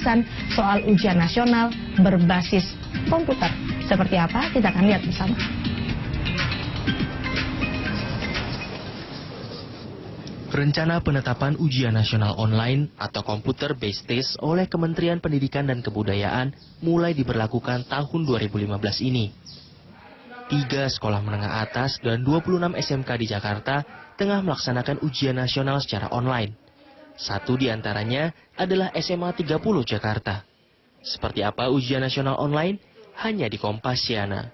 pembahasan soal ujian nasional berbasis komputer. Seperti apa? Kita akan lihat bersama. Rencana penetapan ujian nasional online atau computer based test oleh Kementerian Pendidikan dan Kebudayaan mulai diberlakukan tahun 2015 ini. 3 sekolah menengah atas dan 26 SMK di Jakarta tengah melaksanakan ujian nasional secara online. Satu di antaranya adalah SMA 30 Jakarta. Seperti apa ujian nasional online? Hanya di Kompasiana.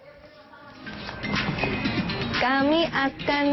Kami akan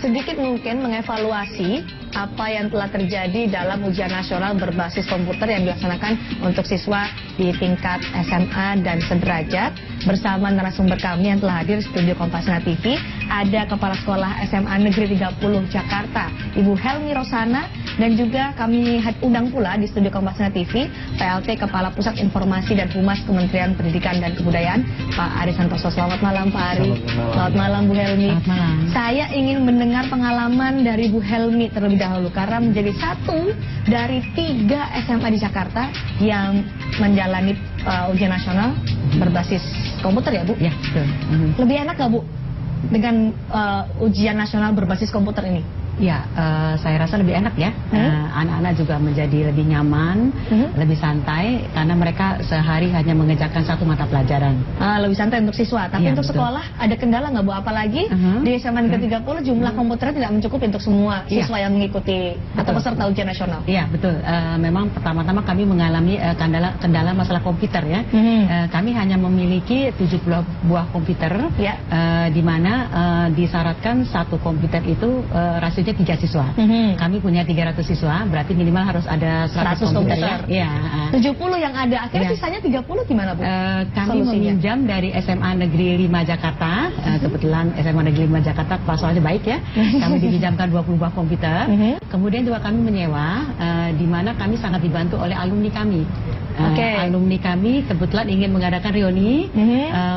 sedikit mungkin mengevaluasi apa yang telah terjadi dalam ujian nasional berbasis komputer yang dilaksanakan untuk siswa di tingkat SMA dan sederajat. Bersama narasumber kami yang telah hadir di studio Kompasiana TV, ada Kepala Sekolah SMA Negeri 30 Jakarta, Ibu Helmi Rosana, dan juga kami undang pula di studio Kompasiana TV, PLT Kepala Pusat Informasi dan Humas Kementerian Pendidikan dan Kebudayaan, Pak Ari Santoso. Selamat malam, Pak Ari. Selamat malam, Bu Helmi. Selamat malam. Saya ingin mendengar pengalaman dari Bu Helmi terlebih dahulu, karena menjadi satu dari 3 SMA di Jakarta yang menjalani ujian nasional berbasis komputer, ya Bu? Ya, betul. Lebih enak nggak, Bu, dengan ujian nasional berbasis komputer ini? Ya, saya rasa lebih enak ya. Anak-anak juga menjadi lebih nyaman, lebih santai, karena mereka sehari hanya mengerjakan satu mata pelajaran. Lebih santai untuk siswa, tapi Ya, untuk betul. sekolah ada kendala nggak, Bu? Apalagi di SMA Negeri 30 jumlah komputernya tidak mencukupi untuk semua siswa yang mengikuti atau peserta ujian nasional. Iya, betul. Memang pertama-tama kami mengalami kendala masalah komputer ya. Kami hanya memiliki 70 buah komputer, Ya. Di mana disyaratkan satu komputer itu rasionya 3 siswa. Kami punya 300 siswa, berarti minimal harus ada 100 komputer. Ya. 70 yang ada, akhirnya Ya. sisanya 30 gimana, Bu? Kami Solusinya? meminjam dari SMA Negeri 5 Jakarta. Kebetulan SMA Negeri 5 Jakarta pasalnya baik ya. Kami dipinjamkan 20 buah komputer. Kemudian juga kami menyewa, di mana kami sangat dibantu oleh alumni kami. Alumni kami kebetulan ingin mengadakan reuni.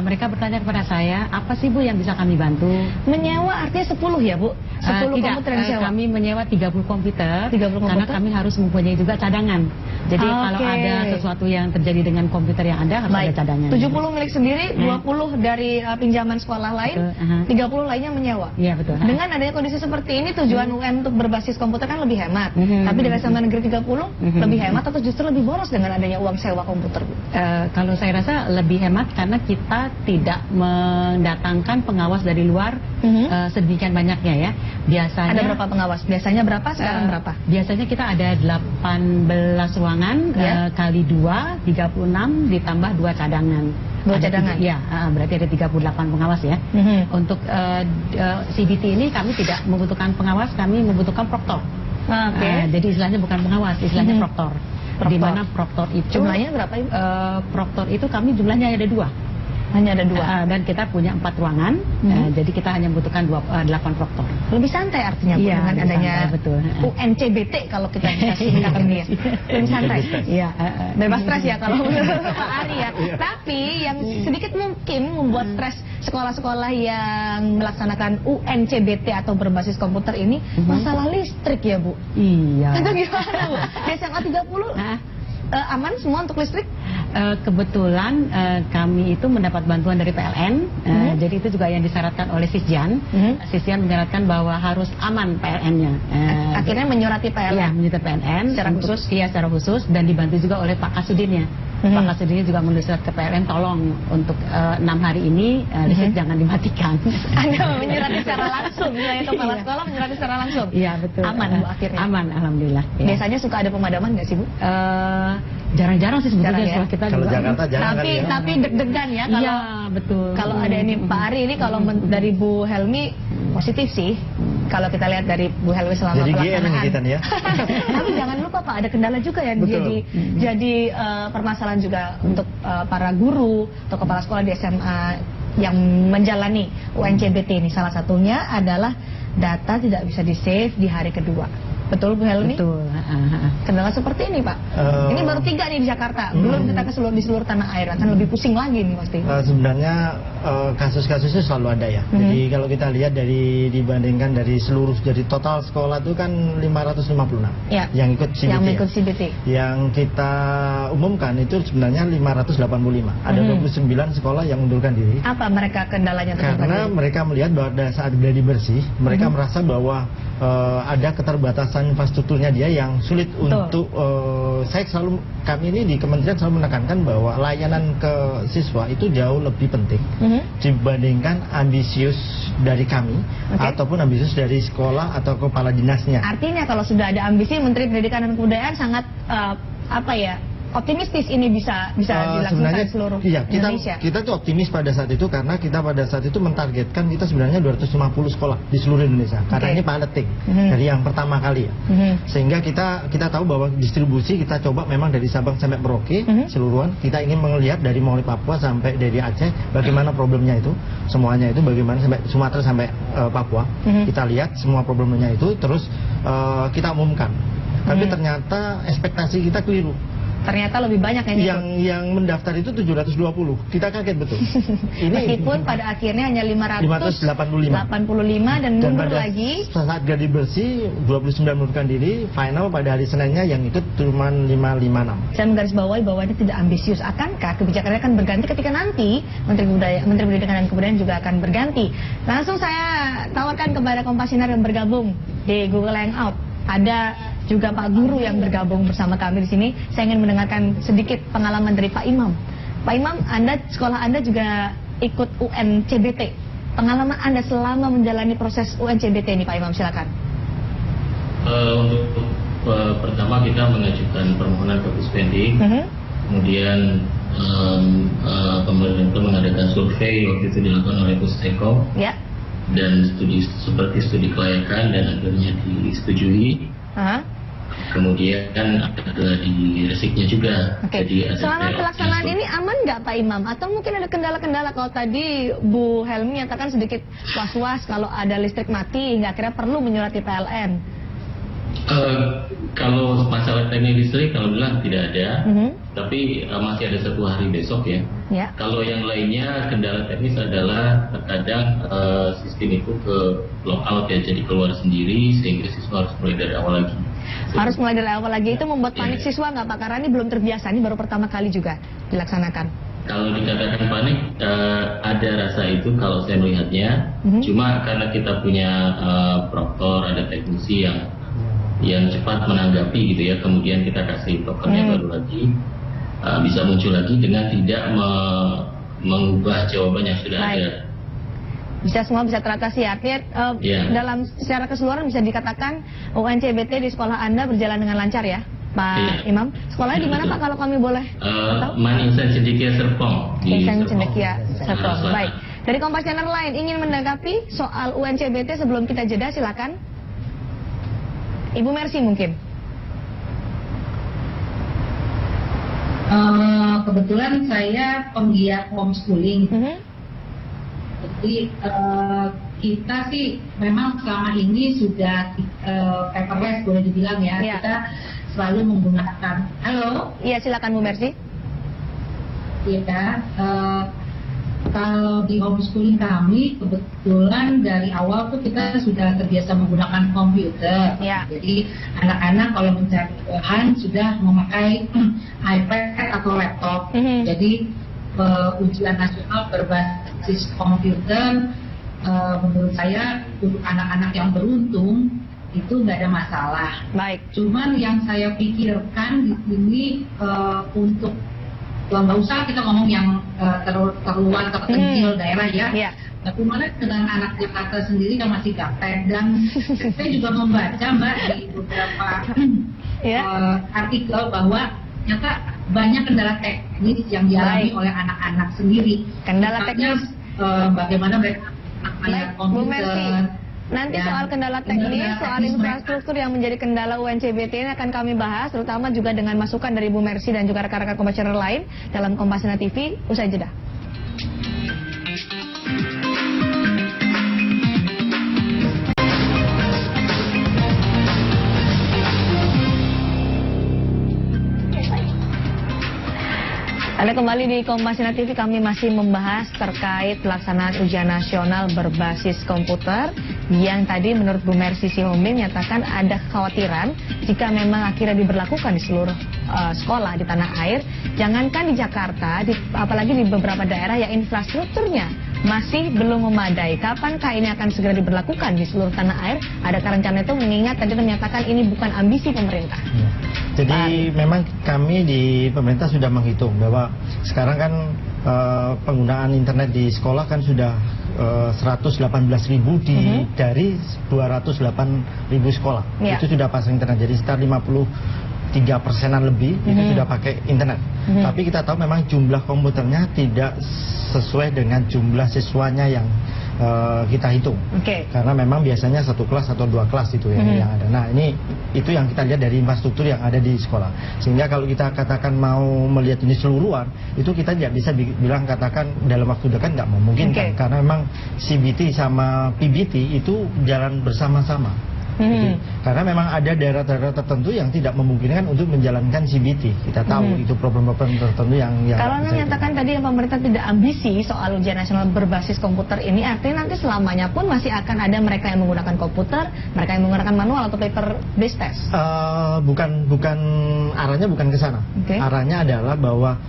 Mereka bertanya kepada saya, apa sih Bu yang bisa kami bantu? Menyewa artinya 10 ya, Bu? 10 Tidak, komputer yang disewa? kami menyewa 30 komputer, 30 karena komputer? kami harus mempunyai juga cadangan. Jadi kalau ada sesuatu yang terjadi dengan komputer yang ada, harus ada cadangan. 70 milik sendiri, 20 dari pinjaman sekolah lain, 30 lainnya menyewa. Iya, betul. Dengan adanya kondisi seperti ini, tujuan UN untuk berbasis komputer kan lebih hemat. Tapi dengan SMA Negeri 30, lebih hemat atau justru lebih boros dengan adanya uang sewa komputer, Bu? Kalau saya rasa lebih hemat karena kita tidak mendatangkan pengawas dari luar sedemikian banyaknya ya. Biasanya Ada berapa pengawas? Biasanya berapa? Sekarang berapa? Biasanya kita ada 18 ruangan kali 2, 36 ditambah 2 cadangan. 2 cadangan? Ya, berarti ada 38 pengawas ya. Untuk CBT ini kami tidak membutuhkan pengawas, kami membutuhkan proktor. Jadi istilahnya bukan pengawas, istilahnya proktor. Di mana proktor itu jumlahnya berapa, Ibu? Proktor itu kami jumlahnya ada 2. Hanya ada 2. Dan kita punya 4 ruangan, jadi kita hanya membutuhkan 8 proktor. Lebih santai artinya, Bu, dengan adanya santai, betul. UNCBT kalau kita bisa singkat ini ya. Lebih santai. Iya, bebas stres ya kalau menurut Pak Ari ya. Tapi yang sedikit mungkin membuat stres sekolah-sekolah yang melaksanakan UNCBT atau berbasis komputer ini masalah listrik ya, Bu. Iya. Itu gimana, Bu? Di SMA 30 aman semua untuk listrik? Kebetulan kami itu mendapat bantuan dari PLN, jadi itu juga yang disyaratkan oleh Sisjan. Sisjan menyaratkan bahwa harus aman PLN-nya. Akhirnya menyurati PLN? Iya, menyurati PLN secara khusus? Iya, secara khusus, dan dibantu juga oleh Pak Kasudinnya. Pak Kasudinnya juga menulis surat ke PLN, tolong untuk 6 hari ini listrik jangan dimatikan. Anda menyurati secara langsung, misalnya kepala sekolah menyurati secara langsung? Iya, betul. Aman, Bu, akhirnya? Aman, alhamdulillah. Biasanya suka ada pemadaman nggak sih, Bu? Jarang-jarang sih sebetulnya sekolah kita kalau juga. Jakarta jarang Tapi deg-degan ya kalau iya, betul. Kalau ada ini Pak Ari ini kalau dari Bu Helmi positif sih. Kalau kita lihat dari Bu Helmi selama pelaksanaan. Kita nih ya. Tapi jangan lupa Pak, ada kendala juga yang jadi permasalahan juga untuk para guru atau kepala sekolah di SMA yang menjalani UNCBT ini. Salah satunya adalah data tidak bisa di-save di hari kedua. Betul Bu Helmi? Betul. Kendala seperti ini Pak. Ini baru 3 nih di Jakarta. Belum kita di seluruh tanah air. Akan lebih pusing lagi nih pasti. Sebenarnya kasus-kasusnya selalu ada ya. Jadi kalau kita lihat dibandingkan dari seluruh, jadi total sekolah itu kan 556 Ya. yang ikut CBT. Yang mengikut CBT. Yang kita umumkan itu sebenarnya 585. Ada 29 sekolah yang mundurkan diri. Apa mereka kendalanya? Karena mereka melihat bahwa pada saat gladi bersih, mereka merasa bahwa ada keterbatasan infrastrukturnya dia yang sulit untuk kami ini di kementerian selalu menekankan bahwa layanan ke siswa itu jauh lebih penting dibandingkan ambisius dari kami ataupun ambisius dari sekolah atau kepala dinasnya. Artinya kalau sudah ada ambisi, Menteri Pendidikan dan Kebudayaan sangat optimistis ini bisa dilakukan seluruh Indonesia. Kita tuh optimis pada saat itu karena kita pada saat itu mentargetkan kita sebenarnya 250 sekolah di seluruh Indonesia. Karena ini piloting dari yang pertama kali ya. Sehingga kita tahu bahwa distribusi kita coba memang dari Sabang sampai Merauke seluruhan. Kita ingin melihat dari mulai Papua sampai dari Aceh bagaimana problemnya itu, semuanya itu bagaimana sampai Sumatera sampai Papua. Kita lihat semua problemnya itu terus kita umumkan. Tapi ternyata ekspektasi kita keliru. Ternyata lebih banyak yang mendaftar itu 720. Kita kaget betul. Meskipun pada akhirnya hanya 585 dan mundur lagi. Saat gladi bersih 29 mundurkan diri, final pada hari Seninnya yang ikut cuma 556. Saya menggarisbawahi bahwa ini tidak ambisius. Akankah kebijakannya akan berganti ketika nanti Menteri Pendidikan dan Kebudayaan juga akan berganti? Langsung saya tawarkan kepada Kompasinar yang bergabung di Google Hangout. Ada juga Pak Guru yang bergabung bersama kami di sini. Saya ingin mendengarkan sedikit pengalaman dari Pak Imam. Pak Imam, sekolah Anda juga ikut UN CBT. Pengalaman Anda selama menjalani proses UN CBT ini, Pak Imam, silakan. Untuk pertama kita mengajukan permohonan ke Puspendi, kemudian pemerintah mengadakan survei, waktu itu dilakukan oleh Pustekom, dan seperti studi kelayakan dan akhirnya disetujui. Kemudian ada di resiknya juga. Jadi selama pelaksanaan ini aman nggak Pak Imam? Atau mungkin ada kendala-kendala? Kalau tadi Bu Helmi nyatakan sedikit was-was kalau ada listrik mati hingga akhirnya perlu menyurati PLN. Kalau masalah teknik listrik alhamdulillah tidak ada, tapi masih ada 1 hari besok ya. Kalau yang lainnya kendala teknis adalah terkadang sistem itu ke lockout ya, jadi keluar sendiri sehingga siswa harus mulai dari awal lagi. Harus mulai dari awal lagi, itu membuat panik siswa nggak Pak? Karena ini belum terbiasa, ini baru pertama kali juga dilaksanakan. Kalau dikatakan panik, ada rasa itu kalau saya melihatnya. Cuma karena kita punya proktor, ada teknisi yang cepat menanggapi gitu ya, kemudian kita kasih tokennya baru lagi, bisa muncul lagi dengan tidak mengubah jawaban yang sudah ada. Semua bisa teratasi, artinya dalam secara keseluruhan bisa dikatakan UN CBT di sekolah Anda berjalan dengan lancar ya Pak Imam. Sekolahnya di mana Pak kalau kami boleh tahu? Insan Cendekia Serpong. Insan Cendekia Serpong. Baik. Dari Kompas Channel lain ingin menanggapi soal UN CBT sebelum kita jeda, silakan. Ibu Mercy mungkin. Kebetulan saya penggiat homeschooling. Jadi kita sih memang selama ini sudah paperless boleh dibilang ya. Kita selalu menggunakan. Halo? Iya, silakan Bu Mercy. Iya. Kalau di homeschooling kami kebetulan dari awal tuh kita sudah terbiasa menggunakan komputer. Jadi anak-anak kalau mencari bahan sudah memakai iPad atau laptop. Jadi ujian nasional berbasis komputer menurut saya untuk anak-anak yang beruntung itu nggak ada masalah. Baik. Cuman yang saya pikirkan di sini untuk nggak usah kita ngomong yang terluar terpencil daerah ya. Bagaimana dengan anak Jakarta sendiri yang masih gaptek, dan saya juga membaca Mbak di beberapa artikel bahwa ternyata banyak kendala teknis yang dialami oleh anak-anak sendiri. Kendala teknis bagaimana mereka menggunakan komputer. Nanti soal kendala teknis, soal infrastruktur yang menjadi kendala UN CBT ini akan kami bahas, terutama juga dengan masukan dari Bu Mercy dan juga rekan-rekan Kompas Channel lain dalam Kompasiana TV. Usai jeda. Anda kembali di Kompas Sinar TV, kami masih membahas terkait pelaksanaan ujian nasional berbasis komputer yang tadi menurut Bu Mercy Sihombing menyatakan ada kekhawatiran jika memang akhirnya diberlakukan di seluruh sekolah di tanah air, jangankan di Jakarta, apalagi di beberapa daerah yang infrastrukturnya masih belum memadai. Kapankah ini akan segera diberlakukan di seluruh tanah air? Adakah rencana itu, mengingat tadi menyatakan ini bukan ambisi pemerintah? Jadi memang kami di pemerintah sudah menghitung bahwa sekarang kan penggunaan internet di sekolah kan sudah 118.000 dari 208.000 sekolah. Itu sudah pasang internet, jadi sekitar 53%-an lebih itu sudah pakai internet. Tapi kita tahu memang jumlah komputernya tidak sesuai dengan jumlah siswanya yang kita hitung. Karena memang biasanya satu kelas atau dua kelas itu yang ada. Nah, itu yang kita lihat dari infrastruktur yang ada di sekolah. Sehingga kalau kita katakan mau melihat ini seluruhan, itu kita tidak bisa bilang katakan dalam waktu dekat nggak memungkinkan. Karena memang CBT sama PBT itu jalan bersama-sama. Karena memang ada daerah-daerah tertentu yang tidak memungkinkan untuk menjalankan CBT. Kita tahu itu problem-problem tertentu yang kalau Anda menyatakan tadi yang pemerintah tidak ambisi soal ujian nasional berbasis komputer ini, artinya nanti selamanya pun masih akan ada mereka yang menggunakan komputer, mereka yang menggunakan manual atau paper based test? Bukan arahnya bukan ke sana. Arahnya adalah bahwa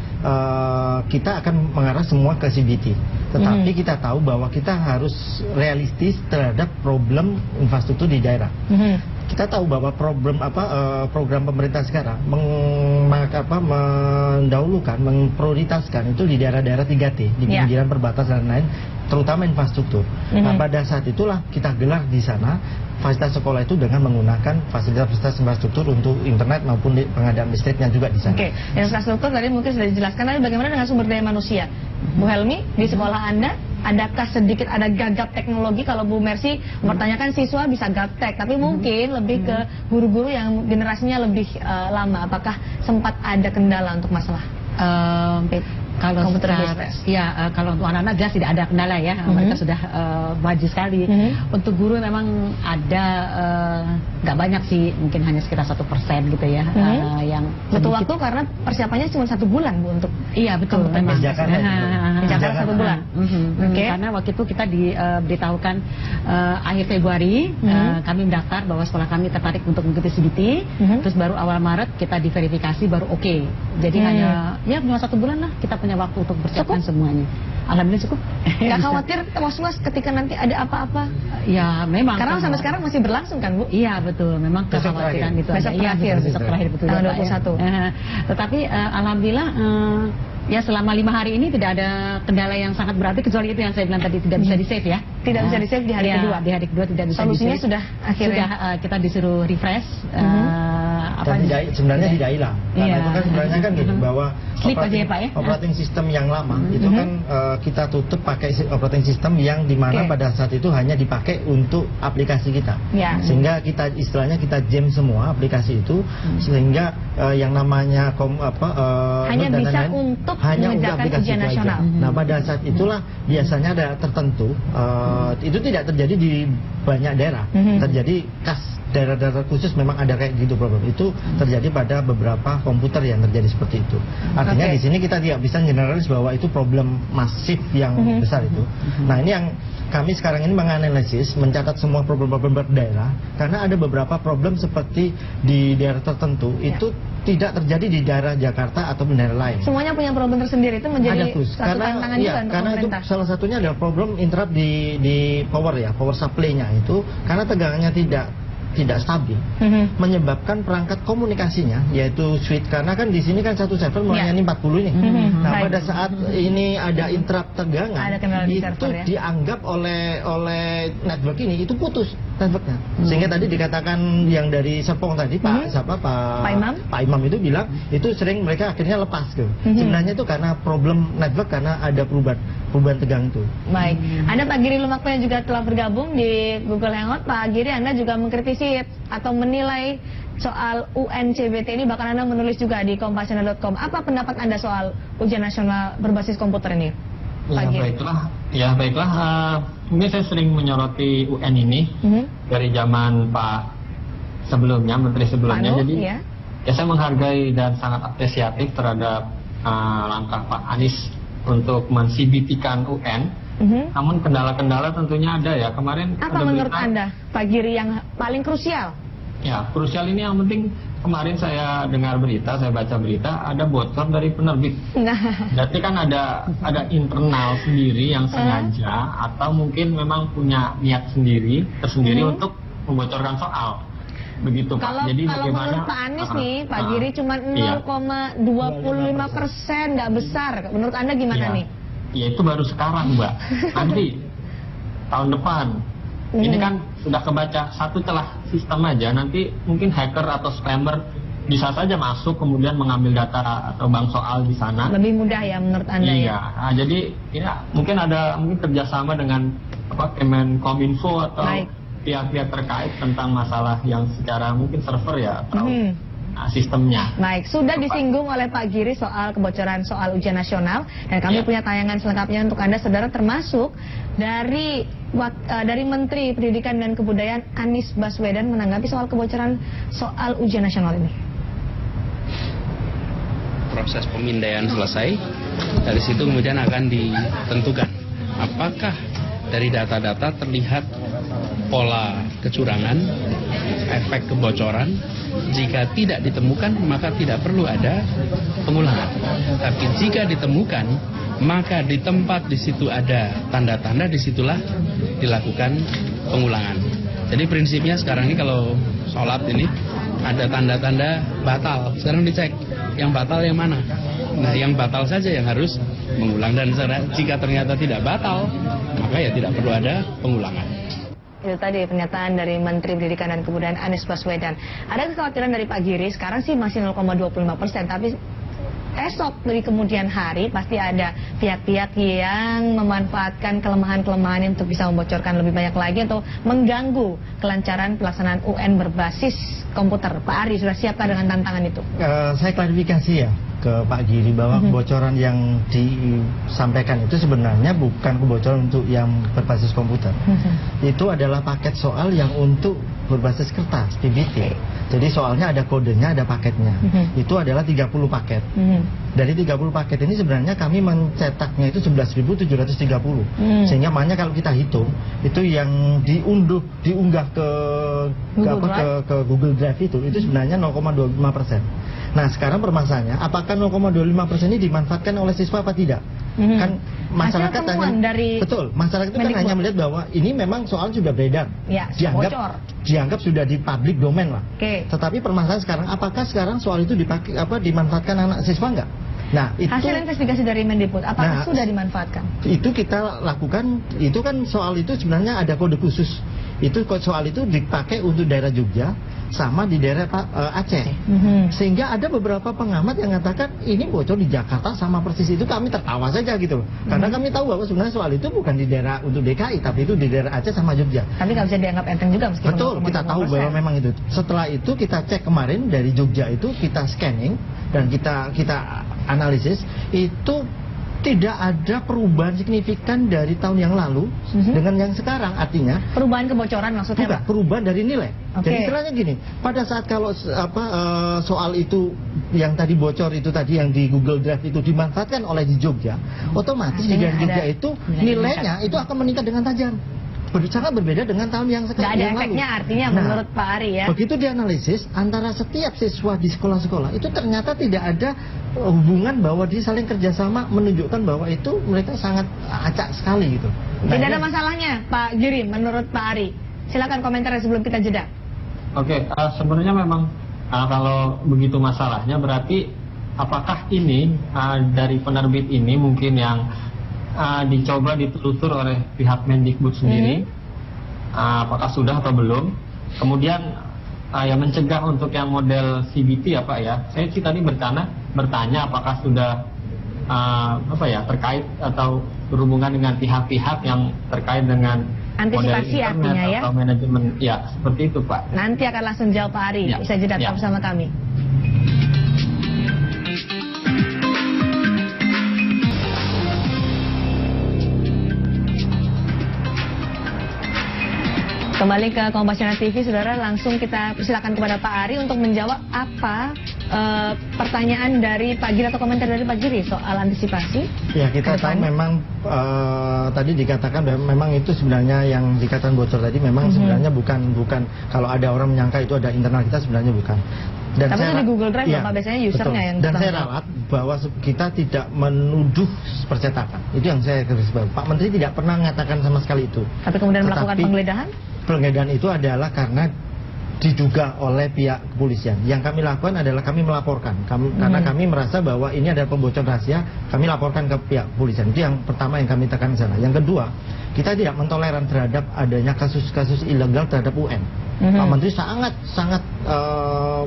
kita akan mengarah semua ke CBT. Tetapi kita tahu bahwa kita harus realistis terhadap problem infrastruktur di daerah. Kita tahu bahwa program pemerintah sekarang mendahulukan, memprioritaskan itu di daerah-daerah 3T, di pinggiran perbatasan dan lain, terutama infrastruktur. Nah, pada saat itulah kita gelar di sana fasilitas sekolah itu dengan menggunakan fasilitas infrastruktur untuk internet maupun pengadaan listriknya juga di sana. Infrastruktur tadi mungkin sudah dijelaskan, tapi bagaimana dengan sumber daya manusia? Bu Helmi, di sekolah Anda adakah sedikit ada gagap teknologi? Kalau Bu Mercy mempertanyakan siswa bisa gaptek, tapi mungkin lebih ke guru-guru yang generasinya lebih lama. Apakah sempat ada kendala untuk masalah kalau komputer kalau untuk anak-anak jelas tidak ada kendala ya, mereka sudah maju sekali. Untuk guru memang ada nggak banyak sih, mungkin hanya sekitar 1% gitu ya, yang butuh waktu karena persiapannya cuma 1 bulan Bu untuk betul memang di Jakarta 1 bulan. Karena waktu itu kita diberitahukan akhir Februari kami mendaftar bahwa sekolah kami tertarik untuk mengikuti CBT, terus baru awal Maret kita diverifikasi baru jadi hanya cuma 1 bulan lah kita punya waktu untuk persiapkan semuanya. Alhamdulillah cukup. Nggak khawatir, was-was ketika nanti ada apa-apa? Ya memang. Karena sampai sekarang masih berlangsung kan Bu? Iya betul, memang kekhawatiran itu. Besok terakhir betul. Tanggal 21. Tetapi alhamdulillah ya selama 5 hari ini tidak ada kendala yang sangat berarti, kecuali itu yang saya bilang tadi tidak bisa di-save ya. Tidak bisa di-save di hari kedua? Di hari kedua tidak bisa di-save. Solusinya sudah akhirnya? Sudah kita disuruh refresh. Sebenarnya tidak hilang. Karena itu kan sebenarnya kan gitu, bahwa operating system yang lama itu kan kita tutup pakai operating system yang dimana pada saat itu hanya dipakai untuk aplikasi kita. Sehingga kita istilahnya kita jam semua aplikasi itu, sehingga yang namanya hanya bisa untuk mengerjakan ujian nasional. Nah, pada saat itulah biasanya ada tertentu, itu tidak terjadi di banyak daerah. Terjadi daerah-daerah khusus memang ada kayak gitu problem. Itu terjadi pada beberapa komputer yang terjadi seperti itu. Artinya di sini kita tidak bisa generalis bahwa itu problem masif yang besar itu. Nah, ini yang kami sekarang ini menganalisis, mencatat semua problem-problem daerah, karena ada beberapa problem seperti di daerah tertentu itu tidak terjadi di daerah Jakarta atau daerah lain. Semuanya punya problem tersendiri, itu menjadi satu tantangan juga untuk karena pemerintah. Itu salah satunya adalah problem interrupt di power supply-nya itu, karena tegangannya tidak stabil, menyebabkan perangkat komunikasinya yaitu switch, karena kan di sini kan satu server melayani 40 ini. Nah, pada saat ini ada interrupt tegangan, itu dianggap oleh network ini itu putus networknya. Sehingga tadi dikatakan yang dari Serpong tadi Pak Imam itu bilang itu sering mereka akhirnya lepas tuh. Sebenarnya itu karena problem network, karena ada perubahan tegang itu. Baik, ada Pak Giri Lumakto yang juga telah bergabung di Google Hangout. Pak Giri, Anda juga mengkritisi atau menilai soal UNCBT ini, bahkan Anda menulis juga di kompasinar.com. Apa pendapat Anda soal ujian nasional berbasis komputer ini? Baiklah. Mungkin saya sering menyoroti UN ini dari zaman Pak sebelumnya, Menteri sebelumnya. Jadi saya menghargai dan sangat apresiatif terhadap langkah Pak Anies untuk men-CBT-kan UN. Namun kendala-kendala tentunya ada ya. Kemarin apa ada menurut berita, Anda, Pak Giri, yang paling krusial? Ya, krusial ini yang penting kemarin saya dengar berita, saya baca berita, ada bocor dari penerbit. Berarti kan ada internal sendiri yang sengaja atau mungkin memang punya niat tersendiri untuk membocorkan soal. Begitu Pak. Jadi kalau menurut Pak Anies nih, Pak Giri cuma 0,25%, nggak besar. Menurut Anda gimana nih? Ya itu baru sekarang Mbak. Nanti tahun depan. Ini kan sudah kebaca satu celah sistem aja, nanti mungkin hacker atau scammer bisa saja masuk kemudian mengambil data atau bank soal di sana. Lebih mudah ya menurut Anda ya? Iya, nah, jadi ya, mungkin kerjasama dengan Kemenkominfo atau pihak-pihak terkait tentang masalah yang secara mungkin server ya atau sistemnya. Baik, sudah disinggung oleh Pak Giri soal kebocoran soal ujian nasional, dan kami punya tayangan selengkapnya untuk Anda saudara, termasuk dari Menteri Pendidikan dan Kebudayaan Anies Baswedan menanggapi soal kebocoran soal ujian nasional ini. Proses pemindaian selesai, dari situ kemudian akan ditentukan apakah dari data-data terlihat pola kecurangan, efek kebocoran. Jika tidak ditemukan, maka tidak perlu ada pengulangan. Tapi jika ditemukan, maka di tempat di situ ada tanda-tanda, disitulah dilakukan pengulangan. Jadi prinsipnya sekarang ini kalau sholat ini ada tanda-tanda batal. Sekarang dicek yang batal yang mana. Nah, yang batal saja yang harus mengulang, dan jika ternyata tidak batal, maka ya tidak perlu ada pengulangan. Itu tadi pernyataan dari Menteri Pendidikan dan Kebudayaan Anies Baswedan. Ada kekhawatiran dari Pak Giri, sekarang sih masih 0,25%, tapi esok dari kemudian hari pasti ada pihak-pihak yang memanfaatkan kelemahan-kelemahan untuk bisa membocorkan lebih banyak lagi atau mengganggu kelancaran pelaksanaan UN berbasis komputer. Pak Ari, sudah siapkah dengan tantangan itu? Saya klarifikasi ya ke Pak Giri bahwa kebocoran yang disampaikan itu sebenarnya bukan kebocoran untuk yang berbasis komputer. Itu adalah paket soal yang untuk berbasis kertas, PBT. Jadi soalnya ada kodenya, ada paketnya. Itu adalah 30 paket. Dari 30 paket ini sebenarnya kami mencetaknya itu 11.730. Sehingga makanya kalau kita hitung, itu yang diunggah ke Google Drive itu sebenarnya 0,25%. Nah, sekarang permasalahannya, apakah 0,25% ini dimanfaatkan oleh siswa apa tidak? Kan masyarakat masyarakat itu kan hanya melihat bahwa ini memang soal sudah beredar, dianggap sudah di public domain lah. Tetapi permasalahan sekarang, apakah sekarang soal itu dimanfaatkan anak siswa enggak? Nah, itu hasil investigasi dari Mendikbud, apakah sudah dimanfaatkan? Itu kita lakukan, itu kan soal itu sebenarnya ada kode khusus. Itu soal itu dipakai untuk daerah Jogja sama di daerah Aceh. Sehingga ada beberapa pengamat yang mengatakan ini bocor di Jakarta sama persis itu, kami tertawa saja gitu loh. Karena kami tahu bahwa sebenarnya soal itu bukan di daerah untuk DKI, tapi itu di daerah Aceh sama Jogja. Tapi nggak bisa dianggap enteng juga meskipun. Betul, kita tahu bahwa memang itu. Setelah itu kita cek kemarin dari Jogja itu kita scanning dan kita analisis, itu tidak ada perubahan signifikan dari tahun yang lalu dengan yang sekarang. Artinya perubahan kebocoran maksudnya? Bukan, perubahan dari nilai. Jadi istilahnya gini, pada saat kalau soal itu yang tadi bocor itu tadi yang di Google Drive itu dimanfaatkan oleh di Jogja, otomatis di Jogja itu nilainya itu akan meningkat dengan tajam. Sangat berbeda dengan tahun yang sekarang. Nggak ada efeknya lalu. Artinya menurut Pak Ari ya. Begitu dianalisis antara setiap siswa di sekolah-sekolah itu ternyata tidak ada hubungan bahwa dia saling kerjasama, menunjukkan bahwa itu mereka sangat acak sekali gitu. Tidak ada masalahnya Pak Giri menurut Pak Ari. Silakan komentar sebelum kita jeda. Oke, sebenarnya memang kalau begitu masalahnya berarti apakah ini dari penerbit ini mungkin yang dicoba ditelusur oleh pihak Mendikbud sendiri, apakah sudah atau belum? Kemudian yang mencegah untuk yang model CBT ya Pak ya, saya sih tadi bertanya apakah sudah terkait atau berhubungan dengan pihak-pihak yang terkait dengan antisipasi artinya ya, atau manajemen ya, seperti itu Pak. Nanti akan langsung jawab Pak Ari. Bisa jeda tetap bersama kami. Kembali ke Kompasiana TV, saudara, langsung kita persilakan kepada Pak Ari untuk menjawab apa pertanyaan dari Pak Giri atau komentar dari Pak Giri soal antisipasi? Ya, kita tahu memang tadi dikatakan memang itu sebenarnya yang dikatakan bocor tadi memang sebenarnya bukan kalau ada orang menyangka itu ada internal kita, sebenarnya bukan. Dan tapi itu di Google Drive ya, Bapak biasanya usernya betul. yang dan saya ralat bahwa kita tidak menuduh percetakan. Itu yang saya garis bawahi. Pak Menteri tidak pernah mengatakan sama sekali itu. Tapi kemudian melakukan penggeledahan? Penggeledahan itu adalah karena diduga oleh pihak kepolisian. Yang kami lakukan adalah kami melaporkan. Karena kami merasa bahwa ini adalah pembocoran rahasia, kami laporkan ke pihak kepolisian. Itu yang pertama yang kami tekan di sana. Yang kedua, kita tidak mentoleran terhadap adanya kasus-kasus ilegal terhadap UN. Pak Menteri sangat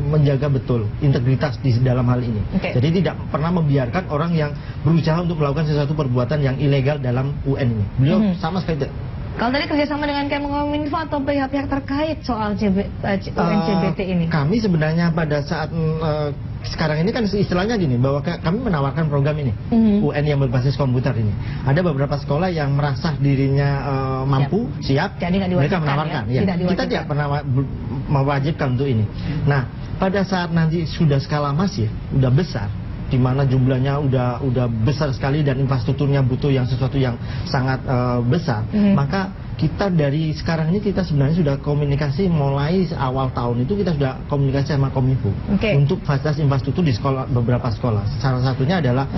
menjaga betul integritas di dalam hal ini. Jadi tidak pernah membiarkan orang yang berusaha untuk melakukan sesuatu perbuatan yang ilegal dalam UN ini. Beliau sama sekali tidak. Kalau tadi kerjasama dengan Kemenkominfo atau pihak-pihak terkait soal UNCBT ini? Kami sebenarnya pada saat sekarang ini kan istilahnya gini, bahwa kami menawarkan program ini, UN yang berbasis komputer ini. Ada beberapa sekolah yang merasa dirinya mampu, siap, jadi mereka menawarkan. Ya. Kita tidak pernah mewajibkan untuk ini. Nah, pada saat nanti sudah skala masif, sudah besar, di mana jumlahnya udah besar sekali dan infrastrukturnya butuh yang sesuatu yang sangat besar, maka kita dari sekarang ini kita sebenarnya sudah komunikasi mulai awal tahun itu kita sudah komunikasi sama Kominfo untuk fasilitas infrastruktur di sekolah, beberapa sekolah. Salah satunya adalah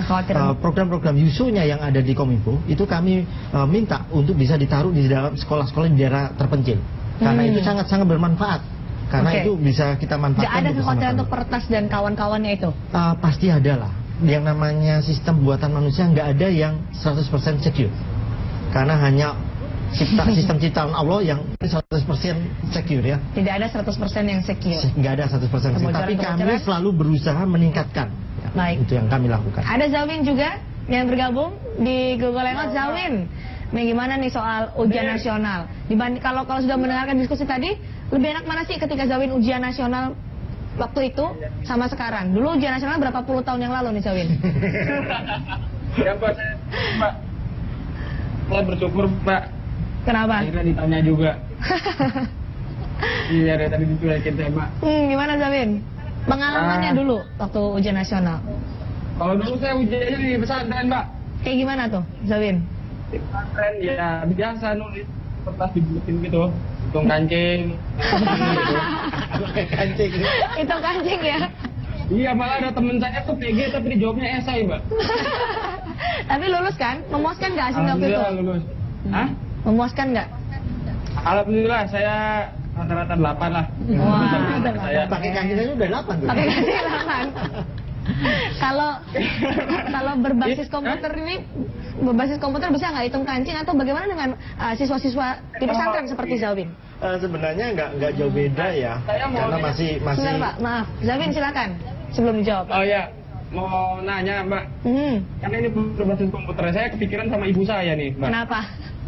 program-program Yusonya yang ada di Kominfo itu kami minta untuk bisa ditaruh di dalam sekolah-sekolah di daerah terpencil karena itu sangat-sangat bermanfaat. Karena itu bisa kita manfaatkan. Tidak ada kekhawatiran untuk Pertas dan kawan-kawannya itu? Pasti ada lah. Yang namanya sistem buatan manusia nggak ada yang 100% secure. Karena hanya sistem ciptaan Allah yang 100% secure ya. Tidak ada 100% yang secure? Nggak ada 100% secure. Tapi kami selalu berusaha meningkatkan. Ya, baik. Itu yang kami lakukan. Ada Zawin juga yang bergabung di Google Hangout. Zawin, bagaimana nih soal ujian nasional? Kalau sudah mendengarkan diskusi tadi, lebih enak mana sih ketika Zawin ujian nasional waktu itu sama sekarang? Dulu ujian nasional berapa puluh tahun yang lalu nih Zawin? Ya Pak, saya bersyukur Pak. Kenapa? Akhirnya ditanya juga. Iya dari tadi dicuekin saya Pak. Gimana Zawin? Pengalamannya dulu waktu ujian nasional? Kalau dulu saya ujiannya di pesantren Pak. Kayak gimana tuh Zawin? Di pesantren ya biasa nulis kertas dibuletin gitu. Hitung kancing gitu. Kancing. Hitung kancing ya? Iya, malah ada temen saya tuh PG tapi dijawabnya esai, Mbak. Tapi lulus kan? Memuaskan nggak hasil waktu itu? Alhamdulillah lulus. Hah? Memuaskan nggak? Alhamdulillah, saya rata-rata 8 lah. Wah, saya pakai kancing aja udah 8 tuh. Pakai kancing 8. Kalau berbasis komputer ini, berbasis komputer bisa nggak hitung kancing atau bagaimana dengan siswa-siswa di pesantren seperti Zawin? Sebenarnya nggak jauh beda ya, karena masih. Sebentar Pak, maaf, Zawin silakan sebelum dijawab. Oh ya, mau nanya Mbak, karena ini berbasis komputer, saya kepikiran sama ibu saya nih Mbak. Kenapa?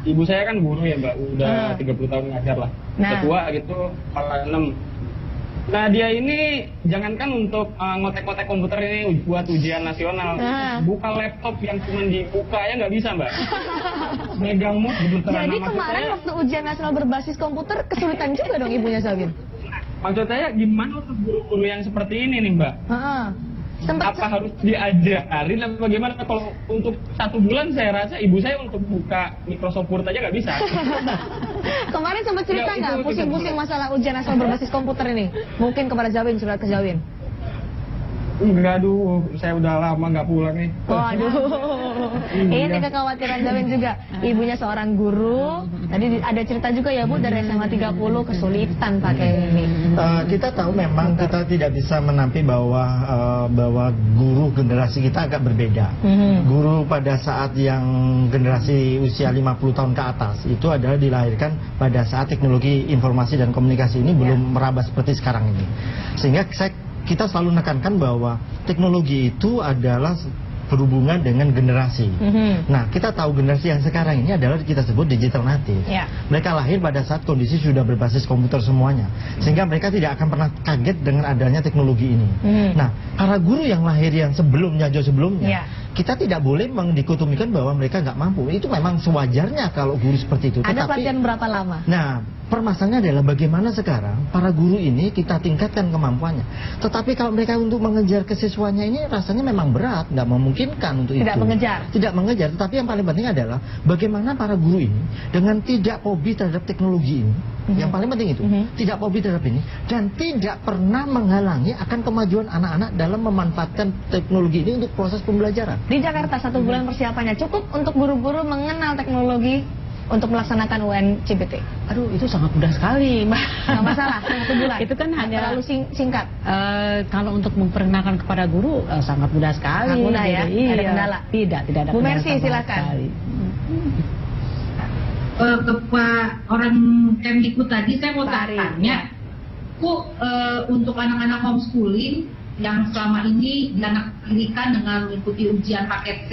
Ibu saya kan guru ya Mbak, udah 30 tahun ngajar lah, ketua gitu, kepala 6. Nah dia ini jangankan untuk ngotek-ngotek komputer ini buat ujian nasional, buka laptop yang cuma dibuka ya nggak bisa Mbak. Megang mouse gemeteran. Jadi kemarin waktu ujian nasional berbasis komputer kesulitan juga dong ibunya Zawin. Maksud saya gimana untuk guru-guru yang seperti ini nih Mbak? Apa harus diajarin atau bagaimana? Kalau untuk 1 bulan saya rasa ibu saya untuk buka Microsoft Word aja nggak bisa. Kemarin sempat cerita nggak pusing-pusing masalah ujian nasional berbasis komputer ini? Mungkin kepada Zawin, surat ke Zawin. Enggak, aduh, saya udah lama nggak pulang nih. Waduh, ini kekhawatiran Zawin juga. Ibunya seorang guru. Tadi ada cerita juga ya Bu, dari SMA 30 kesulitan pakai ini. Kita tahu memang kita tidak bisa menampik bahwa guru generasi kita agak berbeda. Guru pada saat yang generasi usia 50 tahun ke atas itu adalah dilahirkan pada saat teknologi informasi dan komunikasi ini belum merambah seperti sekarang ini. Sehingga kita selalu menekankan bahwa teknologi itu adalah berhubungan dengan generasi. Nah, kita tahu generasi yang sekarang ini adalah kita sebut digital native. Mereka lahir pada saat kondisi sudah berbasis komputer semuanya, sehingga mereka tidak akan pernah kaget dengan adanya teknologi ini. Nah, para guru yang lahir yang sebelumnya, jauh sebelumnya, kita tidak boleh mendikotomikan bahwa mereka nggak mampu. Itu memang sewajarnya kalau guru seperti itu. Ada pelatihan berapa lama? Nah, permasalahannya adalah bagaimana sekarang para guru ini kita tingkatkan kemampuannya. Tetapi kalau mereka untuk mengejar ke siswanya ini rasanya memang berat, nggak memungkinkan untuk tidak itu. Tidak mengejar. Tetapi yang paling penting adalah bagaimana para guru ini dengan tidak fobi terhadap teknologi ini. Yang paling penting itu tidak fobi terhadap ini dan tidak pernah menghalangi akan kemajuan anak-anak dalam memanfaatkan teknologi ini untuk proses pembelajaran. Di Jakarta 1 bulan persiapannya cukup untuk guru-guru mengenal teknologi untuk melaksanakan UN CBT. Aduh, itu sangat mudah sekali, Mbak. Nggak masalah, 1 bulan. Itu kan hanya terlalu singkat. Kalau untuk memperkenalkan kepada guru sangat mudah sekali. Sangat mudah ya, iya. ada kendala. Tidak ada. Bu Mercy, silakan. Ke Pak orang Kemdikbud tadi saya mau tanya, untuk anak-anak homeschooling yang selama ini dianak-dirikan dengan mengikuti ujian paket C,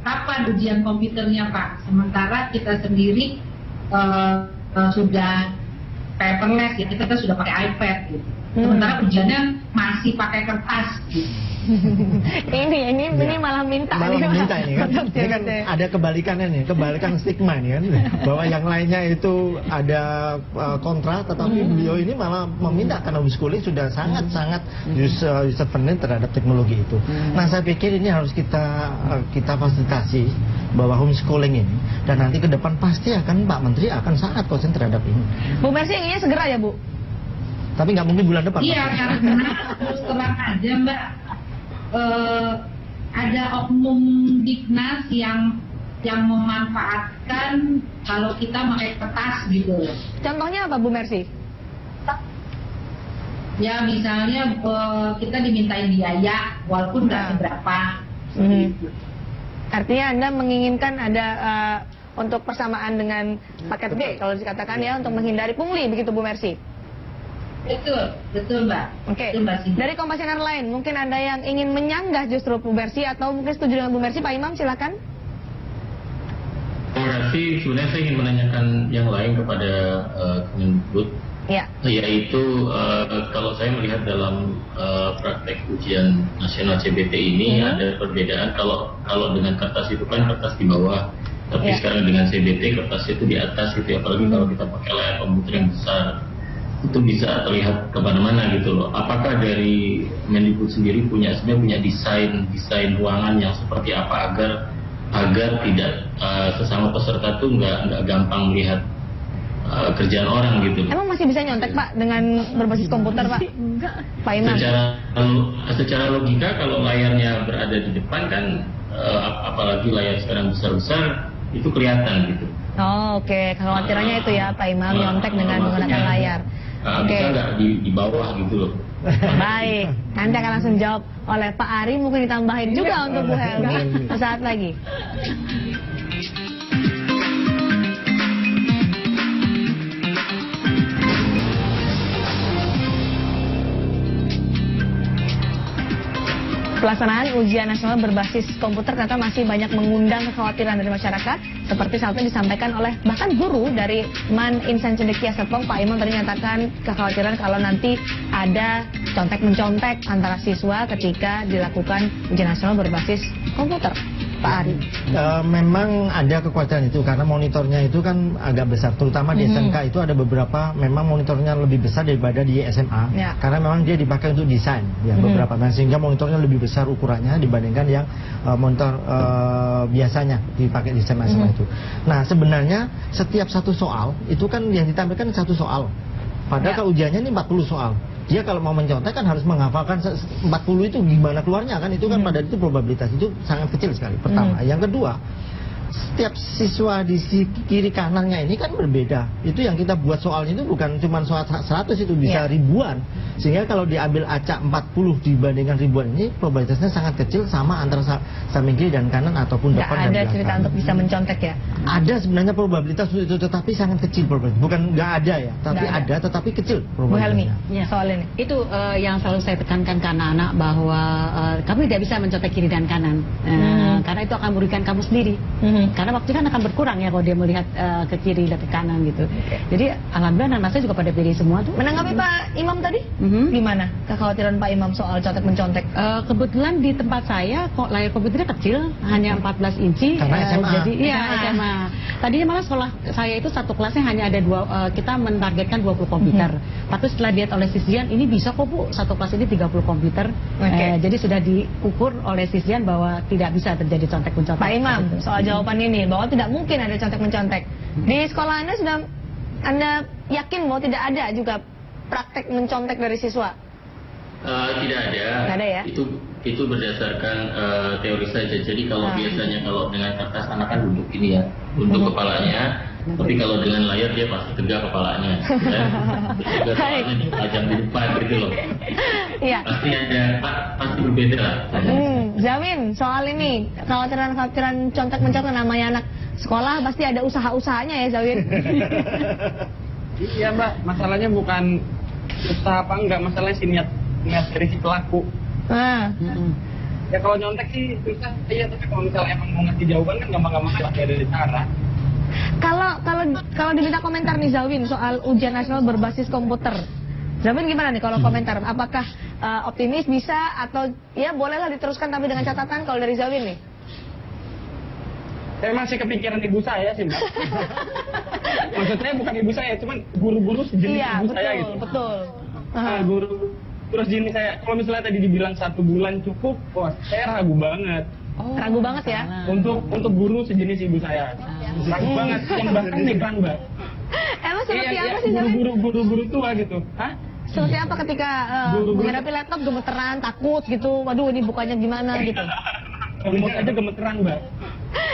kapan ujian komputernya Pak? Sementara kita sendiri sudah paperless ya, kita sudah pakai iPad gitu. Sementara ujiannya masih pakai kertas gitu. ini malah minta ini kan. Ini kan ada kebalikannya nih, kebalikan stigma nih kan, bahwa yang lainnya itu ada kontra, tetapi beliau ini malah meminta karena homeschooling sudah sangat user friendly terhadap teknologi itu. Nah, saya pikir ini harus kita fasilitasi bahwa homeschooling ini, dan nanti ke depan pasti akan Pak Menteri akan sangat konsen terhadap ini. Bu Mercy inginnya segera ya Bu? Tapi nggak mungkin bulan depan. Iya, karena terus terang aja Mbak, ada oknum Diknas yang memanfaatkan kalau kita pakai kertas gitu. Contohnya apa Bu Mercy? Ya misalnya kita dimintain biaya walaupun nggak seberapa. Artinya Anda menginginkan ada untuk persamaan dengan paket B kalau dikatakan ya, untuk menghindari pungli begitu Bu Mercy? Betul Mbak. Oke. Dari Kompasinar lain, mungkin ada yang ingin menyanggah justru Bu Mercy atau mungkin setuju dengan Bu Mercy. Pak Imam, silakan. Berarti sebenarnya saya ingin menanyakan yang lain kepada Kemdikbud. Ya. Yaitu kalau saya melihat dalam praktek ujian nasional CBT ini ada perbedaan. Kalau dengan kertas itu kan kertas di bawah, tapi sekarang dengan CBT kertas itu di atas gitu ya. Apalagi kalau kita pakai layar komputer yang besar, itu bisa terlihat kemana-mana gitu loh. Apakah dari Mendikbud sendiri sebenarnya punya desain ruangan yang seperti apa agar tidak sesama peserta tuh nggak gampang melihat kerjaan orang gitu. Emang masih bisa nyontek Pak dengan berbasis komputer Pak? Enggak. Pak Imam. Secara logika kalau layarnya berada di depan kan, apalagi layar sekarang besar-besar, itu kelihatan gitu. Oh, oke. Kekhawatirannya itu ya Pak Imam, nyontek dengan menggunakan layar. Bisa nggak di bawah gitu loh. Baik, nanti akan langsung jawab oleh Pak Ari, mungkin ditambahin juga untuk Bu Helmi sesaat lagi. Pelaksanaan ujian nasional berbasis komputer ternyata masih banyak mengundang kekhawatiran dari masyarakat, seperti saat ini disampaikan oleh bahkan guru dari Man Insan Cendekia Serpong. Pak Imam tadi menyatakan kekhawatiran kalau nanti ada contek-mencontek antara siswa ketika dilakukan ujian nasional berbasis komputer. Pak Ari. Memang ada kekhawatiran itu karena monitornya itu kan agak besar, terutama di SMK itu ada beberapa memang monitornya lebih besar daripada di SMA, karena memang dia dipakai untuk desain ya beberapa, nah, sehingga monitornya lebih besar ukurannya dibandingkan yang monitor biasanya dipakai di SMA itu. Nah, sebenarnya setiap satu soal itu kan yang ditampilkan satu soal, padahal kalau ujiannya ini 40 soal. Dia kalau mau mencontek kan harus menghafalkan 40 itu gimana keluarnya kan, itu kan pada itu probabilitas itu sangat kecil sekali. Pertama, yang kedua, setiap siswa di kiri kanannya ini kan berbeda. Itu yang kita buat soalnya itu bukan cuma soal 100, itu bisa ribuan. Sehingga kalau diambil acak 40 dibandingkan ribuan ini probabilitasnya sangat kecil sama antara samping kiri dan kanan ataupun depan dan belakang. Nggak ada cerita untuk bisa mencontek ya? Ada sebenarnya probabilitas itu, tetapi sangat kecil probabilitas. Bukan nggak ada ya, tapi ada tetapi kecil probabilitasnya. Bu Helmi, soal ini. Itu yang selalu saya tekankan ke anak-anak bahwa kami tidak bisa mencontek kiri dan kanan. karena itu akan merugikan kamu sendiri. Karena waktu kan akan berkurang ya kalau dia melihat ke kiri dan ke kanan gitu. Jadi alhamdulillah anak saya juga pada pilih semua tuh. Menanggapi Pak Imam tadi, gimana kekhawatiran Pak Imam soal contek mencontek? Kebetulan di tempat saya kok layar komputernya kecil, hanya 14 inci. Karena SMA. Jadi iya SMA. Tadinya malah sekolah saya itu satu kelasnya hanya ada kita mentargetkan 20 komputer. Tapi setelah dilihat oleh Sisdian, ini bisa kok Bu, satu kelas ini 30 komputer. Jadi sudah diukur oleh Sisdian bahwa tidak bisa terjadi contek mencontek. Pak Imam, soal jawaban ini bahwa tidak mungkin ada contek mencontek. Di sekolah Anda sudah Anda yakin bahwa tidak ada juga praktek mencontek dari siswa? Tidak ada. Tidak ada ya? Itu berdasarkan teori saja. Jadi kalau biasanya kalau dengan kertas anak kan duduk ini ya, untuk kepalanya. Tapi kalau dengan layar dia pasti tegak kepalanya. Juga kepalanya dipajang di depan gitu loh. Iya. Pasti berbeda lah. Zawin, soal ini kekhawatiran contek mencontek namanya anak sekolah pasti ada usaha-usahanya ya Zawin. Iya Mbak, masalahnya bukan usaha apa enggak, masalahnya sih niat dari si pelaku. Ya kalau nyontek sih susah, iya, tapi kalau misalnya emang mau ngasih jawaban kan gampang-gampang lah, ada cara. Kalau diminta komentar nih Zawin soal ujian nasional berbasis komputer, Zawin gimana nih kalau komentar? Apakah optimis bisa atau ya bolehlah diteruskan tapi dengan catatan kalau dari Zawin nih? Saya masih kepikiran ibu saya sih Mbak. Maksudnya bukan ibu saya, cuman guru-guru sejenis ibu saya gitu. Betul. Guru terus jenis saya, kalau misalnya tadi dibilang 1 bulan cukup, wah saya ragu banget. Ragu banget ya? Untuk guru sejenis ibu saya, ragu banget, yang bahkan negang Mbak. Emang seperti apa sih Zawin? Guru-guru tua gitu, hah? Seperti apa ketika menghadapi laptop gemeteran, takut gitu, waduh ini bukannya gimana gitu? Remote aja gemeteran Mbak.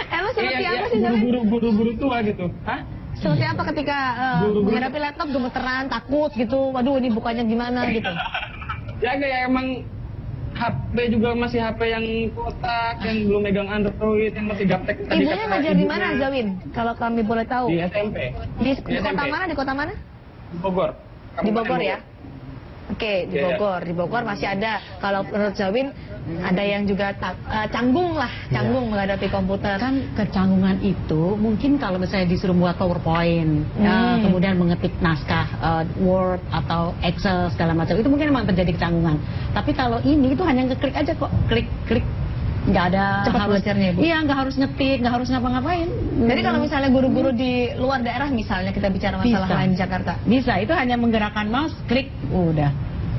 Emang seperti apa sih Zawin? Guru-guru tua gitu, hah? Seperti apa ketika menghadapi laptop gemeteran, takut gitu, waduh ini bukannya gimana gitu? Ya kayak emang HP juga masih HP yang kotak, yang belum megang Android, yang masih gaptek. Ibunya ngajar di mana Zawin? Kalau kami boleh tahu. Di SMP. Di kota mana? Di kota mana? Di Bogor. Di Bogor ya? Oke, di Bogor. Di Bogor masih ada, kalau menurut Zawin, ada yang juga canggung menghadapi komputer. Kan kecanggungan itu mungkin kalau misalnya disuruh buat PowerPoint, kemudian mengetik naskah Word atau Excel segala macam, itu mungkin memang terjadi kecanggungan. Tapi kalau ini itu hanya ngeklik aja kok, klik, nggak ada cepat harus belajarnya Bu. Iya, nggak harus ngetik, nggak harus ngapa-ngapain. Jadi kalau misalnya guru-guru di luar daerah misalnya kita bicara masalah lain di Jakarta, bisa, itu hanya menggerakkan mouse, klik, udah.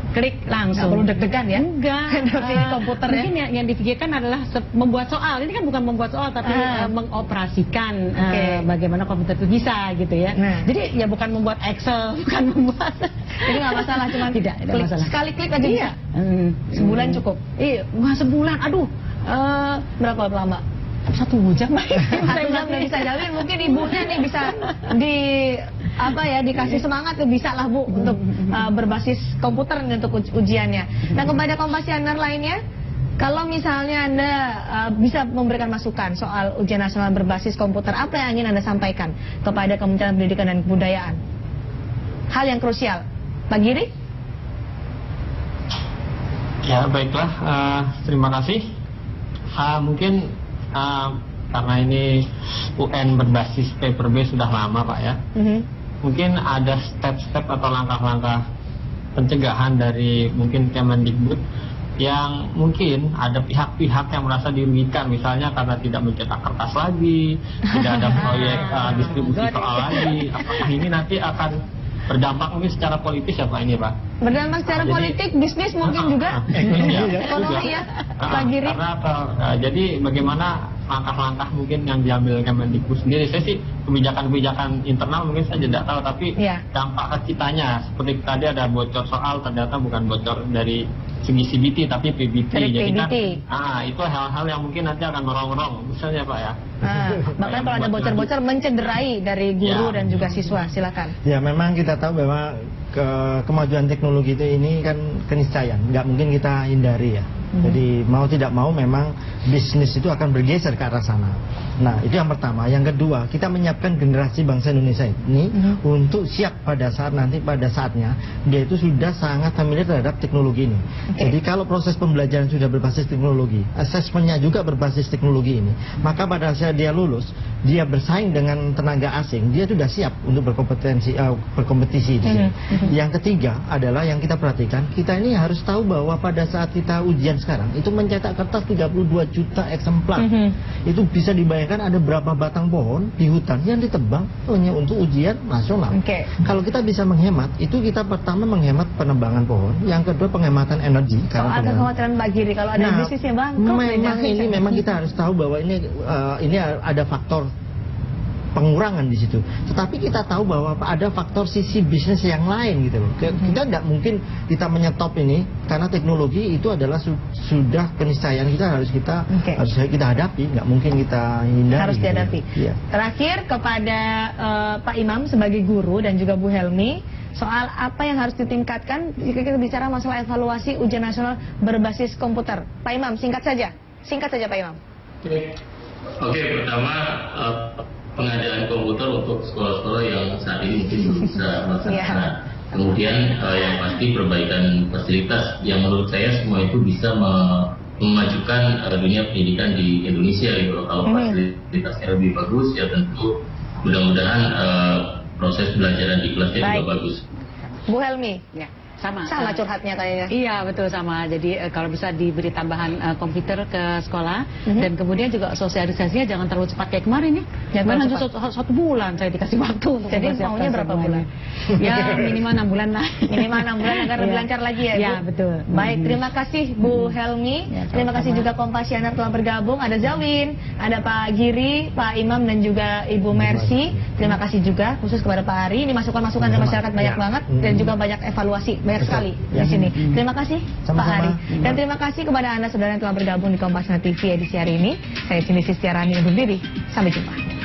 Klik langsung. Nggak perlu deg-degan ya? Enggak. Di komputer mungkin yang dipikirkan adalah membuat soal. Ini kan bukan membuat soal, tapi mengoperasikan bagaimana komputer itu bisa gitu ya. Jadi ya bukan membuat Excel, bukan membuat. Jadi nggak masalah, cuma tidak masalah. Sekali klik aja bisa. Sebulan cukup. Iya, nggak sebulan. Aduh, berapa lama? 1 jam. 1 jam nggak bisa Zawin. Mungkin ibunya nih bisa dikasih semangat tuh, bisa lah Bu untuk berbasis komputer nih untuk ujiannya. Nah, kepada kompasianer lainnya, kalau misalnya Anda bisa memberikan masukan soal ujian nasional berbasis komputer, apa yang ingin Anda sampaikan kepada Kementerian Pendidikan dan Kebudayaan? Hal yang krusial. Pak Giri? Ya baiklah, terima kasih. Mungkin karena ini UN berbasis paper base sudah lama Pak ya. Mungkin ada step-step atau langkah-langkah pencegahan dari mungkin Kemendikbud yang mungkin ada pihak-pihak yang merasa dirugikan, misalnya karena tidak mencetak kertas lagi, tidak ada proyek distribusi soal lagi. Apakah ini nanti akan berdampak mungkin secara politis ya Pak ini Pak? Berdampak secara politik, bisnis mungkin juga? Ekonomi ya, Pak Giri? Jadi bagaimana langkah-langkah mungkin yang diambil Kemendikbud sendiri? Saya sih kebijakan-kebijakan internal mungkin saya tidak tahu, tapi dampak ke kitanya, seperti tadi ada bocor soal, ternyata bukan bocor dari segi CBT tapi PBT. Jadi kan itu hal-hal yang mungkin nanti akan merongrong misalnya Pak ya. Bahkan kalau ada bocor-bocor mencederai dari guru dan juga siswa. Silakan. Ya memang kita tahu bahwa kemajuan teknologi itu ini kan keniscayaan, nggak mungkin kita hindari ya. Jadi mau tidak mau memang bisnis itu akan bergeser ke arah sana. Nah, itu yang pertama. Yang kedua, kita menyiapkan generasi bangsa Indonesia ini untuk siap pada saatnya dia itu sudah sangat familiar terhadap teknologi ini. Jadi kalau proses pembelajaran sudah berbasis teknologi, asesmennya juga berbasis teknologi ini, maka pada saat dia lulus, dia bersaing dengan tenaga asing, dia sudah siap untuk berkompetisi di sini. Yang ketiga adalah yang kita perhatikan, kita ini harus tahu bahwa pada saat kita ujian sekarang itu mencetak kertas 32 juta eksemplar. Itu bisa dibayangkan ada berapa batang pohon di hutan yang ditebang hanya untuk ujian nasional. Kalau kita bisa menghemat, itu kita pertama menghemat penebangan pohon, yang kedua penghematan energi. Soal kekhawatiran Mbak Giri kalau ada bisnisnya bangkrut, memang kita harus tahu bahwa ini ada faktor pengurangan di situ. Tetapi kita tahu bahwa ada faktor sisi bisnis yang lain gitu loh. Kita tidak mungkin kita menyetop ini karena teknologi itu adalah sudah keniscayaan harus kita hadapi, nggak mungkin kita hindari. Harus dihadapi. Gitu. Terakhir kepada Pak Imam sebagai guru dan juga Bu Helmi, soal apa yang harus ditingkatkan jika kita bicara masalah evaluasi ujian nasional berbasis komputer. Pak Imam, singkat saja Pak Imam. Oke, pertama pengadaan komputer untuk sekolah-sekolah yang saat ini mungkin belum bisa melaksanakan. Kemudian yang pasti perbaikan fasilitas yang menurut saya semua itu bisa memajukan dunia pendidikan di Indonesia gitu. Kalau fasilitasnya lebih bagus ya tentu mudah-mudahan proses pembelajaran di kelasnya juga bagus. Bu Helmi, sama curhatnya kayaknya. Iya betul sama. Jadi kalau bisa diberi tambahan komputer ke sekolah dan kemudian juga sosialisasinya jangan terlalu cepat kayak kemarin ya. Kemarin hanya 1 bulan saya dikasih waktu. Jadi maunya berapa bulan? Ya minimal 6 bulan lah. Minimal 6 bulan agar lebih lancar lagi ya. Iya betul. Baik, terima kasih Bu Helmi. Terima kasih juga Kompasianer telah bergabung. Ada Zawin, ada Pak Giri, Pak Imam dan juga Ibu Mercy. Terima kasih juga khusus kepada Pak Ari. Ini masukan-masukan dari masyarakat banyak banget dan juga banyak evaluasi. Banyak sekali di sini. Terima kasih Pak Hari. Dan terima kasih kepada Anda saudara yang telah bergabung di Kompasianer TV edisi hari ini. Saya Cindy Sistiarani undur diri. Sampai jumpa.